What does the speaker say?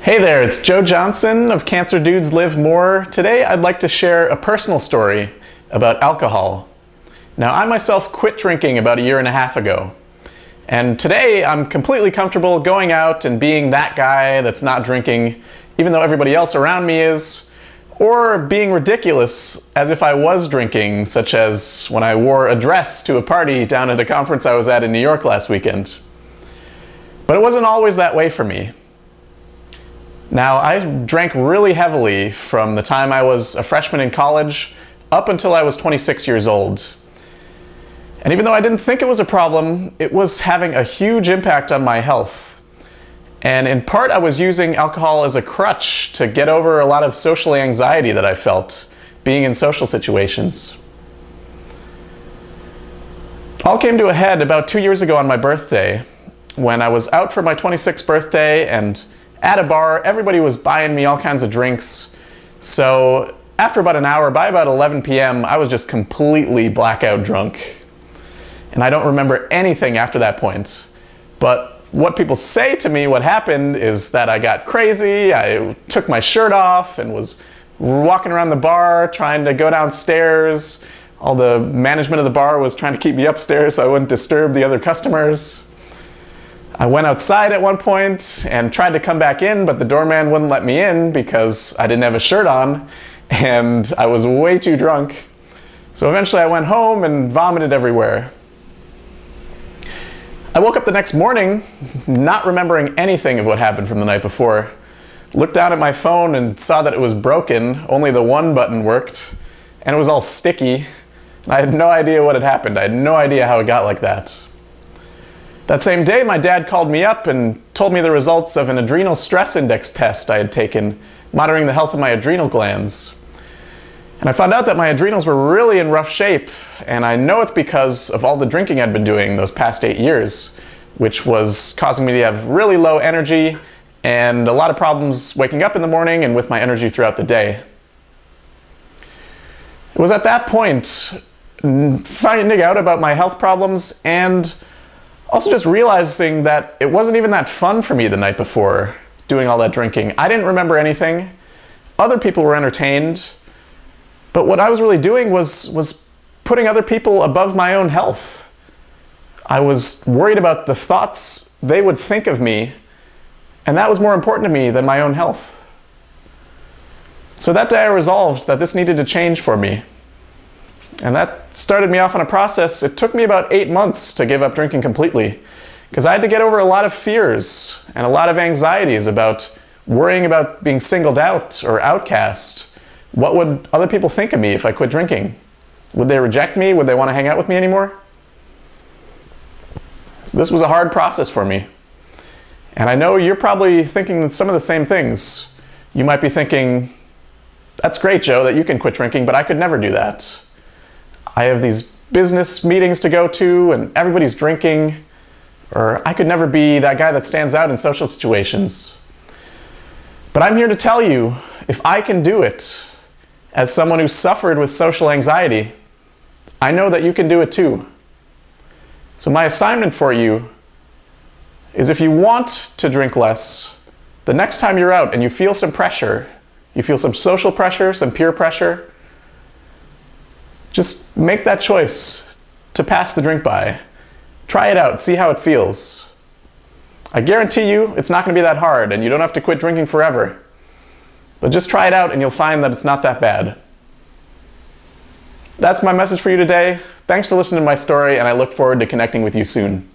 Hey there, it's Joe Johnson of Cancer Dudes Live More. Today I'd like to share a personal story about alcohol. Now, I myself quit drinking about 1.5 years ago. And today I'm completely comfortable going out and being that guy that's not drinking, even though everybody else around me is, or being ridiculous as if I was drinking, such as when I wore a dress to a party down at a conference I was at in New York last weekend. But it wasn't always that way for me. Now, I drank really heavily from the time I was a freshman in college up until I was 26 years old. And even though I didn't think it was a problem, it was having a huge impact on my health. And in part, I was using alcohol as a crutch to get over a lot of social anxiety that I felt being in social situations. It all came to a head about 2 years ago on my birthday, when I was out for my 26th birthday and at a bar, everybody was buying me all kinds of drinks. So after about an hour, by about 11 p.m., I was just completely blackout drunk. And I don't remember anything after that point. But what people say to me, what happened, is that I got crazy, I took my shirt off and was walking around the bar trying to go downstairs. All the management of the bar was trying to keep me upstairs so I wouldn't disturb the other customers. I went outside at one point and tried to come back in, but the doorman wouldn't let me in because I didn't have a shirt on and I was way too drunk. So eventually I went home and vomited everywhere. I woke up the next morning not remembering anything of what happened from the night before. Looked down at my phone and saw that it was broken, only the one button worked, and it was all sticky. I had no idea what had happened. I had no idea how it got like that. That same day, my dad called me up and told me the results of an adrenal stress index test I had taken, monitoring the health of my adrenal glands. And I found out that my adrenals were really in rough shape, and I know it's because of all the drinking I'd been doing those past 8 years, which was causing me to have really low energy and a lot of problems waking up in the morning and with my energy throughout the day. It was at that point, finding out about my health problems and also just realizing that it wasn't even that fun for me the night before, doing all that drinking. I didn't remember anything. Other people were entertained. But what I was really doing was putting other people above my own health. I was worried about the thoughts they would think of me, and that was more important to me than my own health. So that day I resolved that this needed to change for me. And that started me off on a process. It took me about 8 months to give up drinking completely, because I had to get over a lot of fears and a lot of anxieties about worrying about being singled out or outcast. What would other people think of me if I quit drinking? Would they reject me? Would they want to hang out with me anymore? So this was a hard process for me. And I know you're probably thinking some of the same things. You might be thinking, that's great, Joe, that you can quit drinking, but I could never do that. I have these business meetings to go to and everybody's drinking, or I could never be that guy that stands out in social situations. But I'm here to tell you, if I can do it, as someone who suffered with social anxiety, I know that you can do it too. So my assignment for you is, if you want to drink less, the next time you're out and you feel some pressure, you feel some social pressure, some peer pressure, just make that choice to pass the drink by. Try it out, see how it feels. I guarantee you it's not going to be that hard and you don't have to quit drinking forever. But just try it out and you'll find that it's not that bad. That's my message for you today. Thanks for listening to my story, and I look forward to connecting with you soon.